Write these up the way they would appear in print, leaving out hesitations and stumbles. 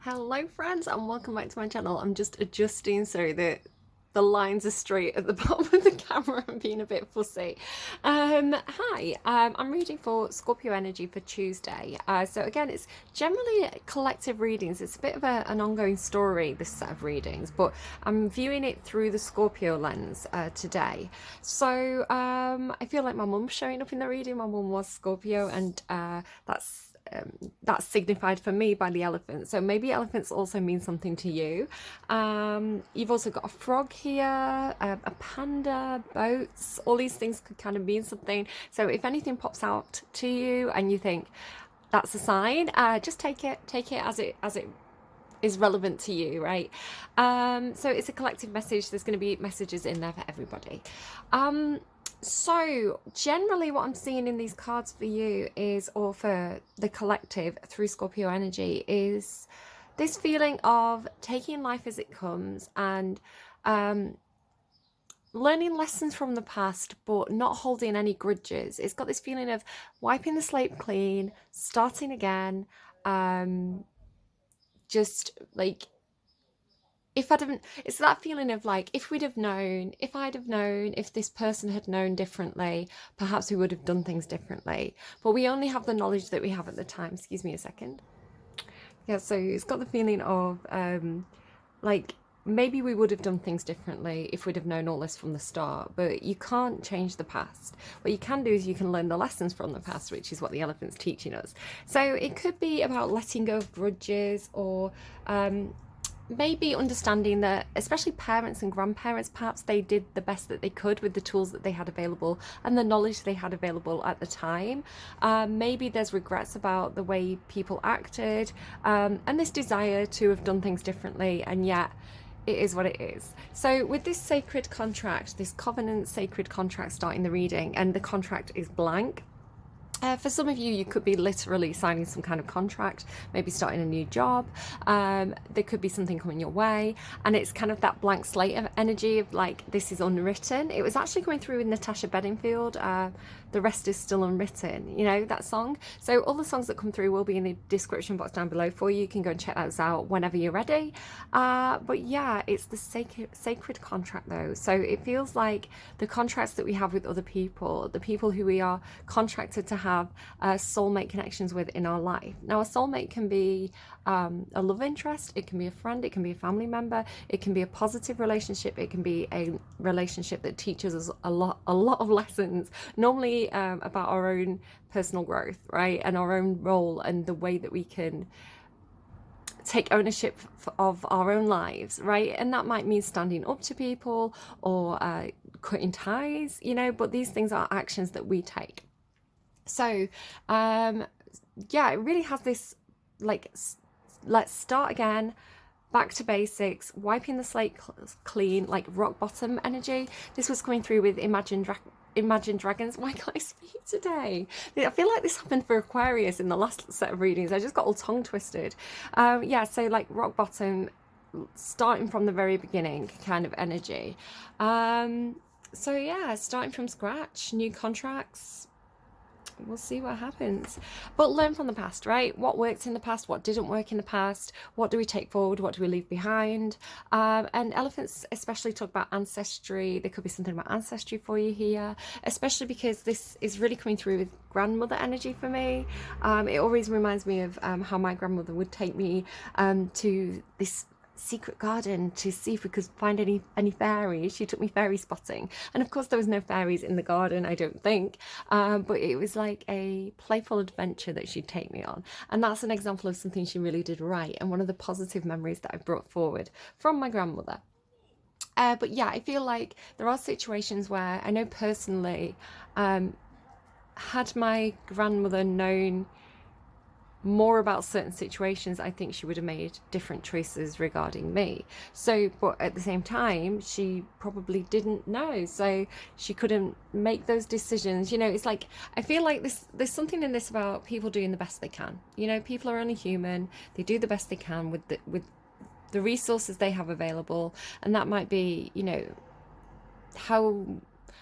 Hello friends and welcome back to my channel. I'm just adjusting so that the lines are straight at the bottom of the camera and being a bit fussy. Hi, I'm reading for Scorpio energy for Tuesday. So again, it's generally collective readings. It's a bit of an ongoing story, this set of readings, but I'm viewing it through the Scorpio lens today. So I feel like my mum's showing up in the reading. My mum was Scorpio and that's signified for me by the elephant. So maybe elephants also mean something to you. You've also got a frog here, a panda, boats. All these things could kind of mean something. So if anything pops out to you and you think that's a sign, just take it as it is relevant to you, right? So it's a collective message. There's going to be messages in there for everybody. So generally what I'm seeing in these cards for you is, or for the collective through Scorpio energy, is this feeling of taking life as it comes and learning lessons from the past, but not holding any grudges. It's got this feeling of wiping the slate clean, starting again, just like it's that feeling of like, if I'd have known, if this person had known differently, perhaps we would have done things differently. But we only have the knowledge that we have at the time. Excuse me a second. Yeah, so it's got the feeling of like, maybe we would have done things differently if we'd have known all this from the start, but you can't change the past. What you can do is you can learn the lessons from the past, which is what the elephant's teaching us. So it could be about letting go of grudges, or maybe understanding that, especially parents and grandparents, perhaps they did the best that they could with the tools that they had available and the knowledge they had available at the time. Maybe there's regrets about the way people acted, and this desire to have done things differently, and yet it is what it is. So with this sacred contract, this covenant sacred contract starting the reading, and the contract is blank. For some of you, you could be literally signing some kind of contract, maybe starting a new job. There could be something coming your way, and it's kind of that blank slate of energy of like, this is unwritten. It was actually going through with Natasha Bedingfield. The rest is still unwritten, you know, that song. So all the songs that come through will be in the description box down below for you. You can go and check those out whenever you're ready. But yeah, it's the sacred contract though. So it feels like the contracts that we have with other people, the people who we are contracted to have soulmate connections with in our life. Now, a soulmate can be a love interest, it can be a friend, it can be a family member, it can be a positive relationship, it can be a relationship that teaches us a lot of lessons, normally about our own personal growth, right, and our own role and the way that we can take ownership of our own lives, right? And that might mean standing up to people or cutting ties, you know, but these things are actions that we take. So yeah, it really has this like, let's start again, back to basics, wiping the slate clean, like rock bottom energy. This was coming through with Imagine Dragons. Why can't I speak today? I feel like this happened for Aquarius in the last set of readings. I just got all tongue twisted. Yeah, so like rock bottom, starting from the very beginning kind of energy. So yeah, starting from scratch, new contracts. We'll see what happens, but learn from the past, right? What worked in the past, what didn't work in the past, what do we take forward, what do we leave behind? And elephants especially talk about ancestry. There could be something about ancestry for you here, especially because this is really coming through with grandmother energy for me. It always reminds me of how my grandmother would take me to this secret garden to see if we could find any fairies. She took me fairy spotting, and of course there was no fairies in the garden, I don't think, but it was like a playful adventure that she'd take me on, and that's an example of something she really did right, and one of the positive memories that I brought forward from my grandmother. But yeah, I feel like there are situations where I know personally, had my grandmother known more about certain situations, I think she would have made different choices regarding me. So, but at the same time, she probably didn't know, so she couldn't make those decisions. You know, it's like, I feel like there's something in this about people doing the best they can. You know, people are only human. They do the best they can with the resources they have available, and that might be, you know, how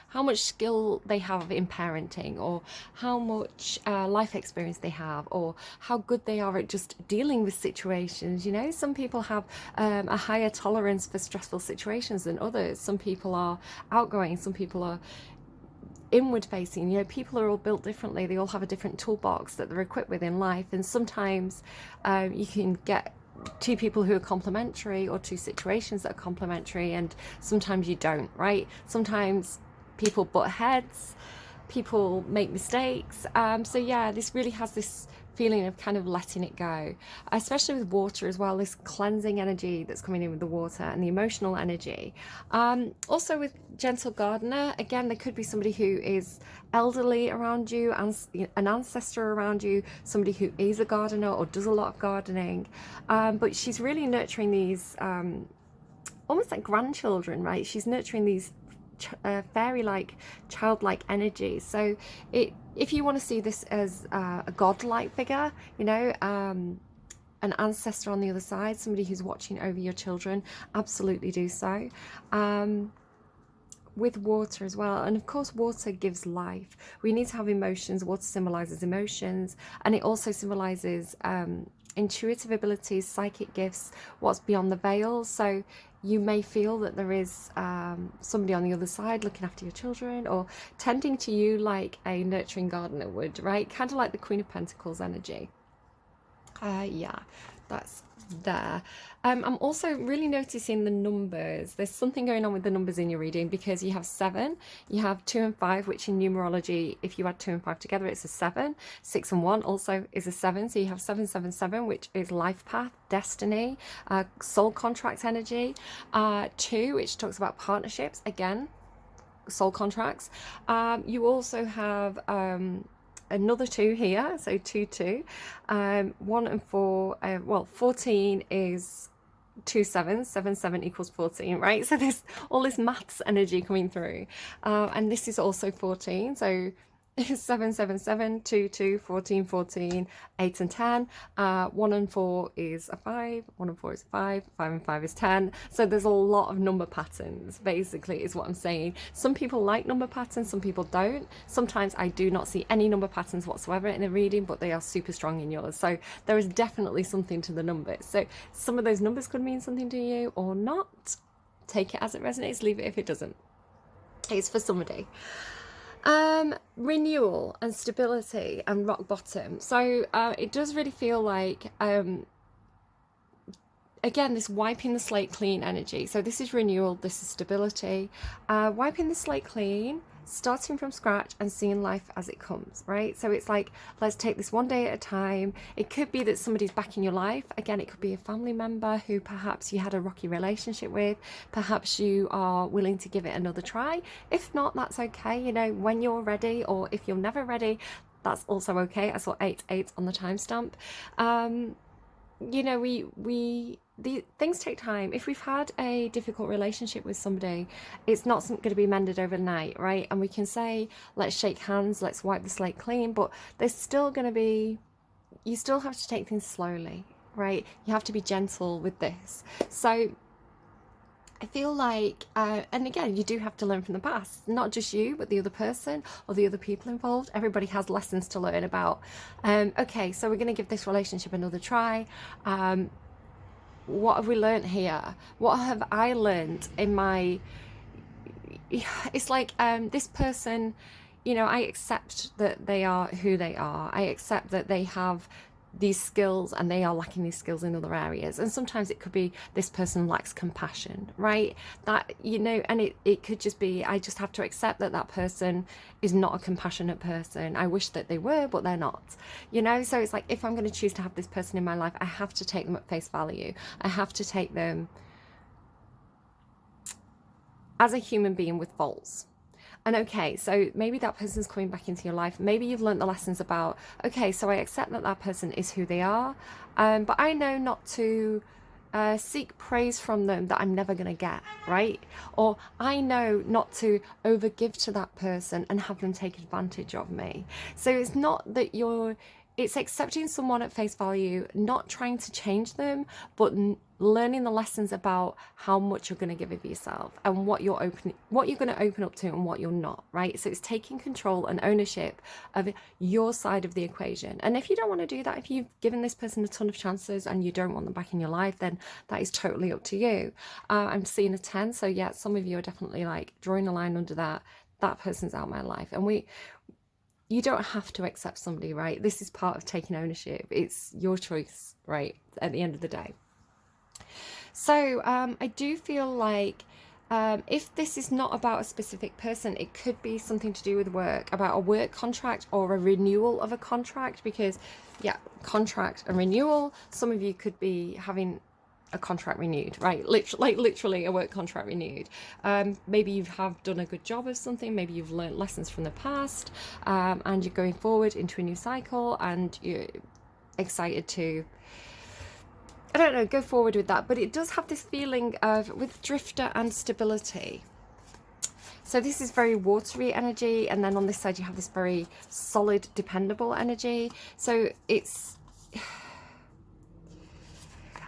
how much skill they have in parenting, or how much life experience they have, or how good they are at just dealing with situations. You know, some people have a higher tolerance for stressful situations than others. Some people are outgoing, some people are inward facing. You know, people are all built differently. They all have a different toolbox that they're equipped with in life, and sometimes you can get two people who are complementary, or two situations that are complementary, and sometimes you don't, right? Sometimes people butt heads, people make mistakes. So yeah, this really has this feeling of kind of letting it go, especially with water as well, this cleansing energy that's coming in with the water, and the emotional energy. Also with gentle gardener, again, there could be somebody who is elderly around you, and an ancestor around you, somebody who is a gardener or does a lot of gardening, but she's really nurturing these almost like grandchildren, right? She's nurturing these fairy-like, childlike energy. So if you want to see this as a godlike figure, you know, an ancestor on the other side, somebody who's watching over your children, absolutely do so. With water as well, and of course water gives life. We need to have emotions. Water symbolizes emotions, and it also symbolizes intuitive abilities, psychic gifts, what's beyond the veil. So you may feel that there is somebody on the other side looking after your children, or tending to you like a nurturing gardener would, right? Kind of like the Queen of Pentacles energy. Yeah, that's there. I'm also really noticing the numbers. There's something going on with the numbers in your reading, because you have 7, you have 2 and 5, which in numerology, if you add 2 and 5 together, it's a 7. 6 and 1 also is a 7. So you have 777, which is life path, destiny, soul contract energy. 2, which talks about partnerships, again, soul contracts. You also have another 2 here, so 2 2. 1 and 4, well, 14 is 2 7s, 7 7 equals 14, right? So there's all this maths energy coming through, and this is also 14, so 7 7 7, 2 2, 14 14, 8 and 10. 1 and 4 is a 5, 1 and 4 is a 5, 5 and 5 is 10. So there's a lot of number patterns, basically, is what I'm saying. Some people like number patterns, some people don't. Sometimes I do not see any number patterns whatsoever in a reading, but they are super strong in yours. So there is definitely something to the numbers. So some of those numbers could mean something to you or not. Take it as it resonates, leave it if it doesn't. It's for somebody. Renewal and stability and rock bottom. So it does really feel like again, this wiping the slate clean energy. So this is renewal, this is stability, wiping the slate clean, starting from scratch and seeing life as it comes, right? So it's like, let's take this one day at a time. It could be that somebody's back in your life. Again, it could be a family member who perhaps you had a rocky relationship with. Perhaps you are willing to give it another try. If not, that's okay. You know, when you're ready, or if you're never ready, that's also okay. I saw 8 8 on the timestamp. You know, the things take time. If we've had a difficult relationship with somebody, it's not going to be mended overnight, right? And we can say, let's shake hands, let's wipe the slate clean, but there's still going to be, you still have to take things slowly, right? You have to be gentle with this. So I feel like, and again, you do have to learn from the past, not just you, but the other person or the other people involved. Everybody has lessons to learn about. Okay, so we're going to give this relationship another try. What have we learned here? What have I learned in my, it's like this person, you know, I accept that they are who they are. I accept that they have these skills and they are lacking these skills in other areas. And sometimes it could be this person lacks compassion, right? That, you know, and it could just be, I just have to accept that that person is not a compassionate person. I wish that they were, but they're not, you know? So it's like, if I'm going to choose to have this person in my life, I have to take them at face value. I have to take them as a human being with faults. And okay, so maybe that person's coming back into your life. Maybe you've learned the lessons about, okay, so I accept that that person is who they are, but I know not to seek praise from them that I'm never going to get, right? Or I know not to overgive to that person and have them take advantage of me. So it's not that you're it's accepting someone at face value, not trying to change them, but learning the lessons about how much you're going to give of yourself and what you're going to open up to and what you're not, right? So it's taking control and ownership of your side of the equation. And if you don't want to do that, if you've given this person a ton of chances and you don't want them back in your life, then that is totally up to you. I'm seeing a 10, so yeah, some of you are definitely like drawing a line under that person's out of my life. And you don't have to accept somebody, right? This is part of taking ownership. It's your choice, right? At the end of the day. So I do feel like if this is not about a specific person, it could be something to do with work, about a work contract or a renewal of a contract, because yeah, contract and renewal, some of you could be having a contract renewed, right? Literally a work contract renewed. Maybe you have done a good job of something, maybe you've learned lessons from the past, and you're going forward into a new cycle and you're excited to, I don't know, go forward with that. But it does have this feeling of, with drifter and stability. So this is very watery energy, and then on this side you have this very solid, dependable energy. So it's,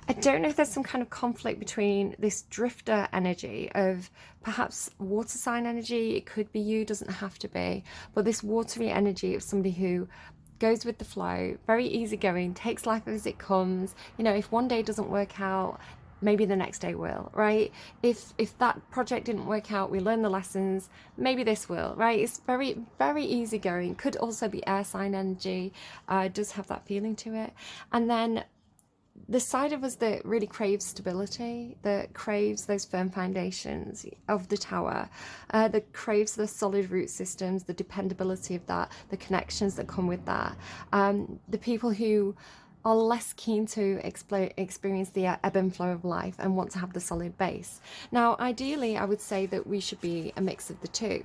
I don't know if there's some kind of conflict between this drifter energy of perhaps water sign energy. It could be you, doesn't have to be, but this watery energy of somebody who goes with the flow, very easygoing, takes life as it comes. You know, if one day doesn't work out, maybe the next day will, right? If that project didn't work out, we learn the lessons, maybe this will, right? It's very, very easygoing. Could also be air sign energy, does have that feeling to it. And then the side of us that really craves stability, that craves those firm foundations of the tower, that craves the solid root systems, the dependability of that, the connections that come with that, the people who are less keen to experience the ebb and flow of life and want to have the solid base. Now, ideally, I would say that we should be a mix of the two.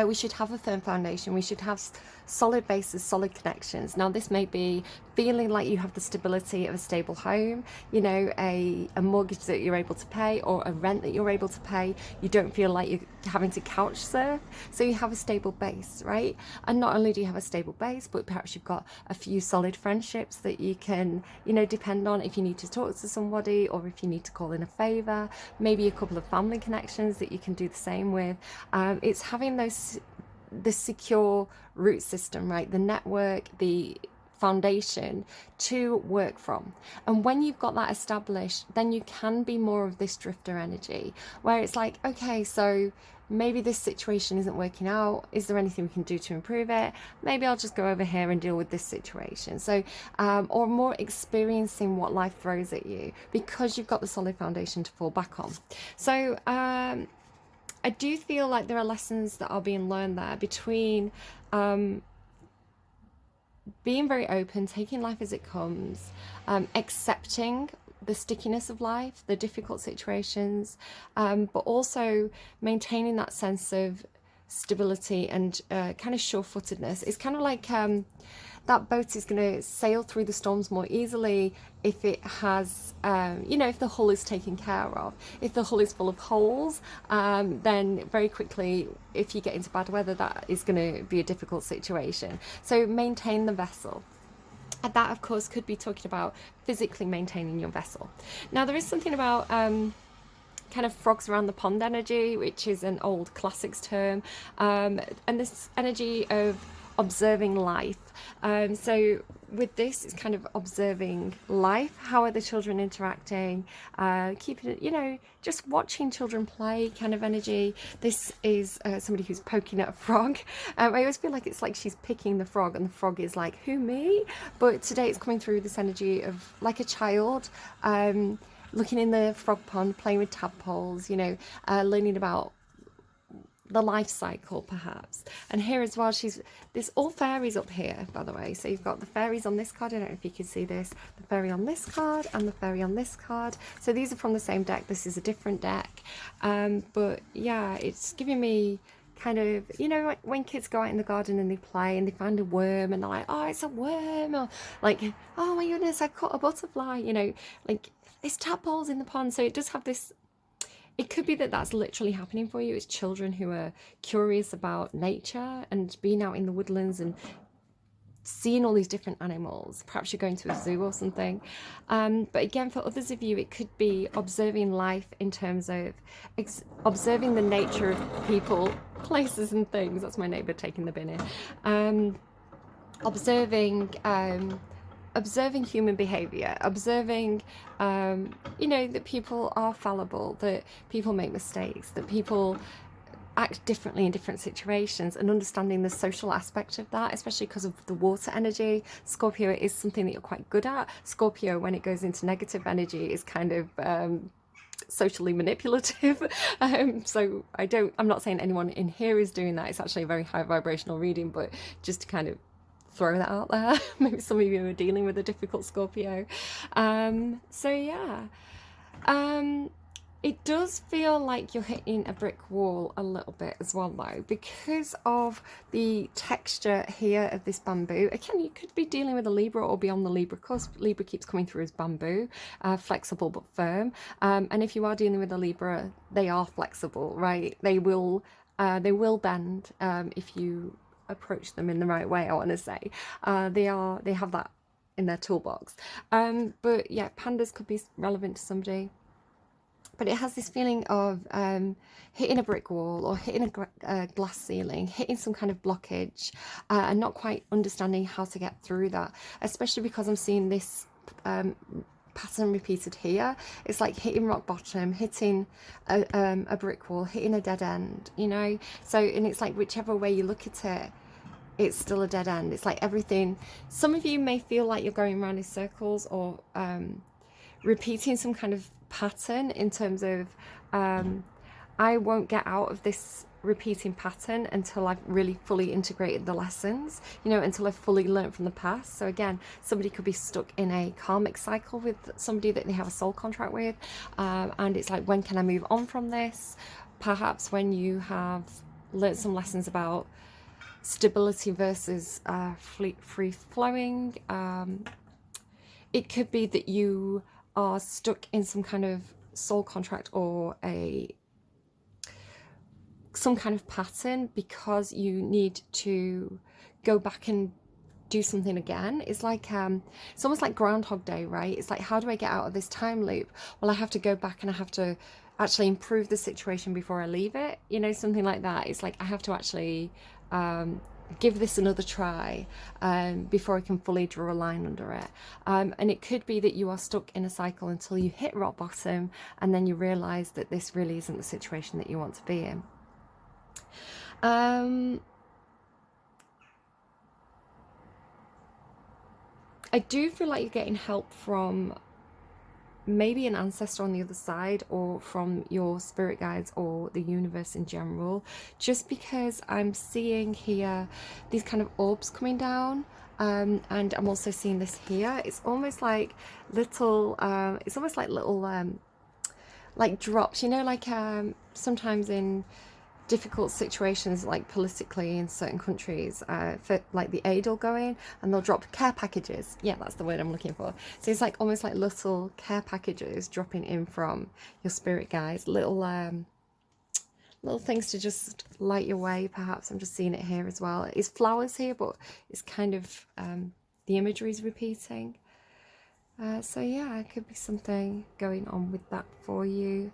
We should have a firm foundation. We should have solid bases, solid connections. Now, this may be feeling like you have the stability of a stable home, you know, a mortgage that you're able to pay, or a rent that you're able to pay. You don't feel like you're having to couch surf, so you have a stable base, right? And not only do you have a stable base, but perhaps you've got a few solid friendships that you can, you know, depend on if you need to talk to somebody, or if you need to call in a favor. Maybe a couple of family connections that you can do the same with. It's having the secure root system, right? The network, the foundation to work from. And when you've got that established, then you can be more of this drifter energy, where it's like, okay, so maybe this situation isn't working out. Is there anything we can do to improve it? Maybe I'll just go over here and deal with this situation. So, or more experiencing what life throws at you, because you've got the solid foundation to fall back on. So, I do feel like there are lessons that are being learned there between being very open, taking life as it comes, accepting the stickiness of life, the difficult situations, but also maintaining that sense of stability and kind of sure-footedness. It's kind of like that boat is going to sail through the storms more easily if it has, you know, if the hull is taken care of. If the hull is full of holes, then very quickly, if you get into bad weather, that is going to be a difficult situation. So maintain the vessel. And that, of course, could be talking about physically maintaining your vessel. Now, there is something about kind of frogs around the pond energy, which is an old classics term, and this energy of observing life. So with this, it's kind of observing life. How are the children interacting? Keeping it, you know, just watching children play kind of energy. This is somebody who's poking at a frog. I always feel like it's like she's picking the frog and the frog is like, who, me? But today it's coming through this energy of like a child, looking in the frog pond, playing with tadpoles, you know, learning about the life cycle perhaps. And here as well, there's all fairies up here, by the way. So you've got the fairies on this card. I don't know if you can see this, the fairy on this card and the fairy on this card. So these are from the same deck. This is a different deck. But yeah, it's giving me kind of, you know, like when kids go out in the garden and they play and they find a worm and they're like, oh, it's a worm, or like, oh my goodness, I caught a butterfly, you know, like it's tadpoles in the pond. So it does have this, it could be that that's literally happening for you. It's children who are curious about nature and being out in the woodlands and seeing all these different animals. Perhaps you're going to a zoo or something. But again, for others of you, it could be observing life in terms of observing the nature of people, places and things. That's my neighbour taking the bin in. Observing human behavior, observing, you know, that people are fallible, that people make mistakes, that people act differently in different situations, and understanding the social aspect of that, especially because of the water energy. Scorpio is something that you're quite good at. Scorpio, when it goes into negative energy, is kind of socially manipulative. So I'm not saying anyone in here is doing that. It's actually a very high vibrational reading, but just to kind of throw that out there. Maybe some of you are dealing with a difficult Scorpio. So yeah. It does feel like you're hitting a brick wall a little bit as well, though, because of the texture here of this bamboo. Again, you could be dealing with a Libra or beyond the Libra cusp. Libra keeps coming through as bamboo, flexible but firm. And if you are dealing with a Libra, they are flexible, right? They will bend if you approach them in the right way, I want to say. They have that in their toolbox. But yeah, pandas could be relevant to somebody. But it has this feeling of hitting a brick wall or hitting a glass ceiling, hitting some kind of blockage, and not quite understanding how to get through that, especially because I'm seeing this pattern repeated here. It's like hitting rock bottom, hitting a brick wall, hitting a dead end, you know? So, and it's like whichever way you look at it, it's still a dead end. It's like everything. Some of you may feel like you're going around in circles or repeating some kind of pattern in terms of I won't get out of this repeating pattern until I've really fully integrated the lessons, you know, until I've fully learned from the past. So again, somebody could be stuck in a karmic cycle with somebody that they have a soul contract with, and it's like, when can I move on from this? Perhaps when you have learned some lessons about stability versus free flowing. It could be that you are stuck in some kind of soul contract or some kind of pattern because you need to go back and do something again. It's like it's almost like Groundhog Day, right? It's like, how do I get out of this time loop? Well, I have to go back and I have to actually improve the situation before I leave it, you know, something like that. It's like I have to actually give this another try before I can fully draw a line under it. And it could be that you are stuck in a cycle until you hit rock bottom, and then you realize that this really isn't the situation that you want to be in. I do feel like you're getting help from maybe an ancestor on the other side, or from your spirit guides or the universe in general, just because I'm seeing here these kind of orbs coming down, and I'm also seeing this here. It's almost like little like drops, you know, like sometimes in difficult situations, like politically in certain countries, for like the aid will go in and they'll drop care packages. Yeah, that's the word I'm looking for. So it's like almost like little care packages dropping in from your spirit guides, little things to just light your way. Perhaps I'm just seeing it here as well. It's flowers here, but it's kind of the imagery is repeating. So yeah, it could be something going on with that for you.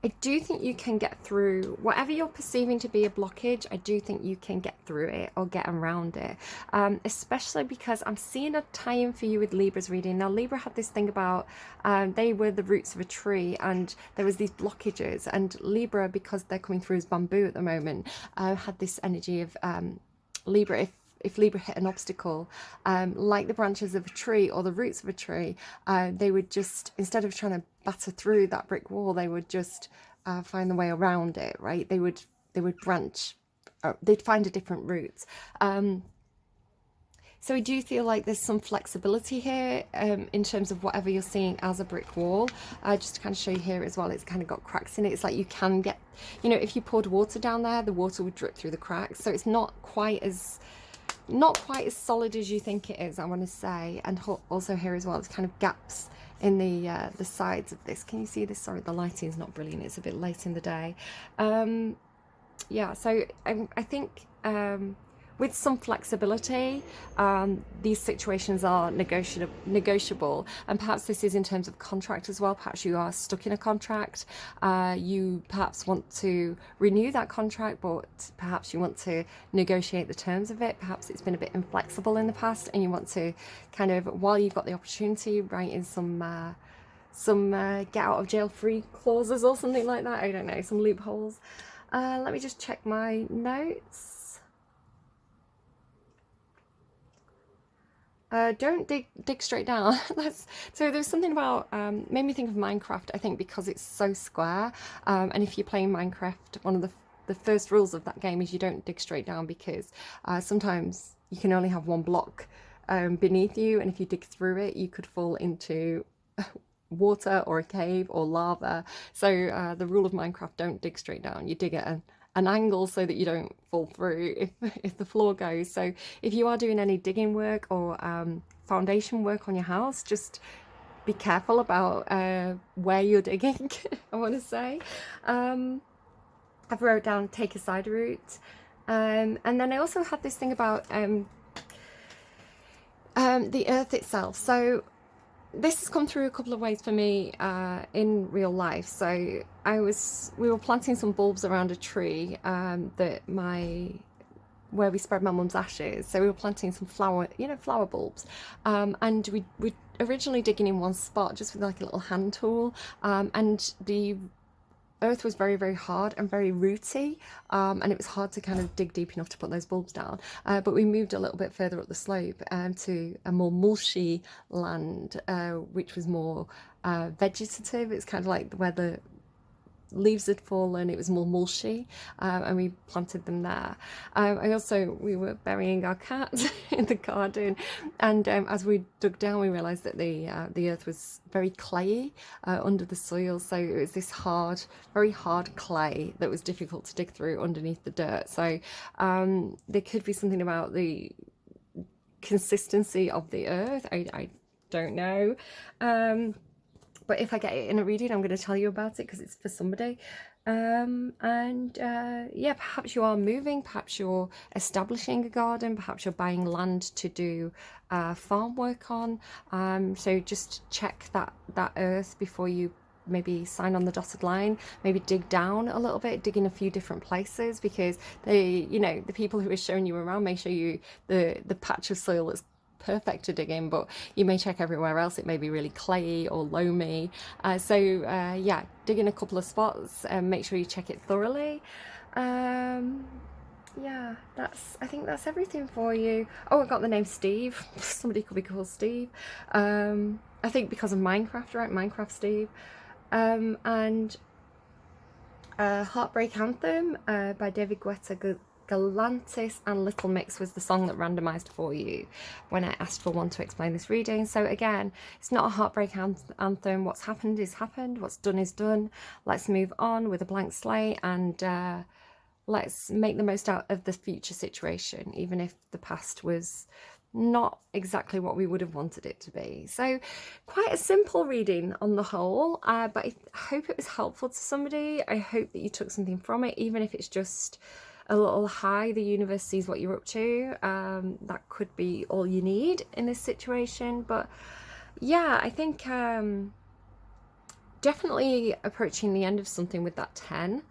I do think you can get through whatever you're perceiving to be a blockage. I do think you can get through it or get around it, especially because I'm seeing a tie-in for you with Libra's reading. Now, Libra had this thing about they were the roots of a tree and there was these blockages, and Libra, because they're coming through as bamboo at the moment, had this energy of Libra. If Libra hit an obstacle, like the branches of a tree or the roots of a tree, they would just, instead of trying to batter through that brick wall, they would just find the way around it, right? They would branch, they'd find a different route. So I do feel like there's some flexibility here in terms of whatever you're seeing as a brick wall. Just to kind of show you here as well, it's kind of got cracks in it. It's like you can get, you know, if you poured water down there, the water would drip through the cracks. So it's not quite as solid as you think it is, I want to say. And also here as well, there's kind of gaps in the sides of this. Can you see this? Sorry, the lighting is not brilliant. It's a bit late in the day. Yeah, so I think with some flexibility, these situations are negotiable, and perhaps this is in terms of contract as well. Perhaps you are stuck in a contract, you perhaps want to renew that contract, but perhaps you want to negotiate the terms of it. Perhaps it's been a bit inflexible in the past, and you want to kind of, while you've got the opportunity, write in some get out of jail free clauses or something like that. I don't know, some loopholes. Let me just check my notes. Don't dig straight down. So there's something about made me think of Minecraft, I think, because it's so square, and if you're playing Minecraft, one of the first rules of that game is you don't dig straight down, because sometimes you can only have one block beneath you, and if you dig through it you could fall into water or a cave or lava. So the rule of Minecraft, don't dig straight down, you dig at an angle so that you don't fall through if the floor goes. So if you are doing any digging work or foundation work on your house, just be careful about where you're digging. I want to say I've wrote down take a side route, and then I also had this thing about the earth itself. So this has come through a couple of ways for me in real life. So we were planting some bulbs around a tree where we spread my mum's ashes. So we were planting some flower bulbs, and we originally digging in one spot just with like a little hand tool, and the earth was very, very hard and very rooty, and it was hard to kind of dig deep enough to put those bulbs down, but we moved a little bit further up the slope to a more mulchy land, which was more vegetative. It's kind of like where the leaves had fallen, it was more mulchy, and we planted them there. We were burying our cat in the garden, and as we dug down we realized that the earth was very clayey under the soil. So it was this very hard clay that was difficult to dig through underneath the dirt. So there could be something about the consistency of the earth. I don't know, but if I get it in a reading, I'm going to tell you about it because it's for somebody. Yeah, perhaps you are moving, perhaps you're establishing a garden, perhaps you're buying land to do farm work on. So just check that earth before you maybe sign on the dotted line. Maybe dig down a little bit, dig in a few different places, because the people who are showing you around may show you the patch of soil that's perfect to dig in, but you may check everywhere else, it may be really clayey or loamy. Yeah, dig in a couple of spots and make sure you check it thoroughly. Yeah, I think that's everything for you. Oh, I got the name Steve. Somebody could be called Steve. I think because of Minecraft, right? Minecraft Steve. And Heartbreak Anthem by David Guetta, Galantis and Little Mix was the song that randomized for you when I asked for one to explain this reading. So again, it's not a heartbreak anthem. What's happened is happened, what's done is done. Let's move on with a blank slate, and let's make the most out of the future situation, even if the past was not exactly what we would have wanted it to be. So quite a simple reading on the whole, but I hope it was helpful to somebody. I hope that you took something from it, even if it's just a little hi, the universe sees what you're up to. That could be all you need in this situation. But yeah, I think definitely approaching the end of something with that 10.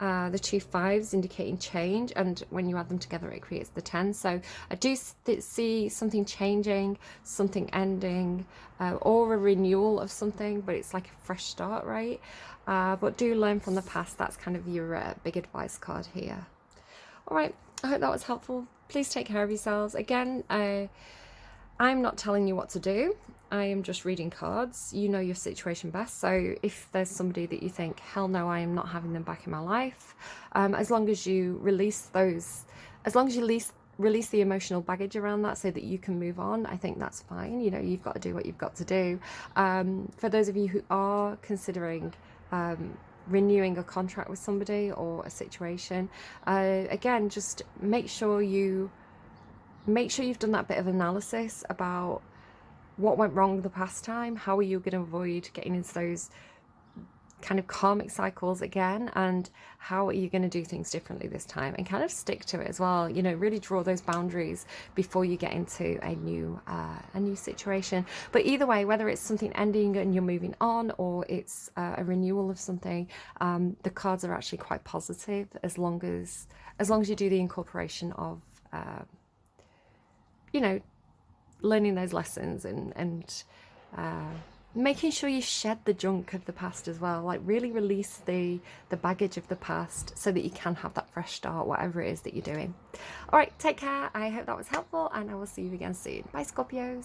The 2 5s indicating change, and when you add them together it creates the 10. So I do see something changing, something ending, or a renewal of something, but it's like a fresh start, right? But do learn from the past. That's kind of your big advice card here. All right, I hope that was helpful. Please take care of yourselves. Again, I'm not telling you what to do. I am just reading cards. You know your situation best. So if there's somebody that you think, hell no, I am not having them back in my life, as long as you release release the emotional baggage around that so that you can move on, I think that's fine. You know, you've got to do what you've got to do. For those of you who are considering renewing a contract with somebody or a situation, again, just make sure you've done that bit of analysis about what went wrong the past time. How are you going to avoid getting into those kind of karmic cycles again, and how are you going to do things differently this time, and kind of stick to it as well. You know, really draw those boundaries before you get into a new situation. But either way, whether it's something ending and you're moving on, or it's a renewal of something, the cards are actually quite positive, as long as you do the incorporation of you know, learning those lessons, and making sure you shed the junk of the past as well. Like, really release the baggage of the past so that you can have that fresh start, whatever it is that you're doing. All right, take care. I hope that was helpful, and I will see you again soon. Bye, Scorpios.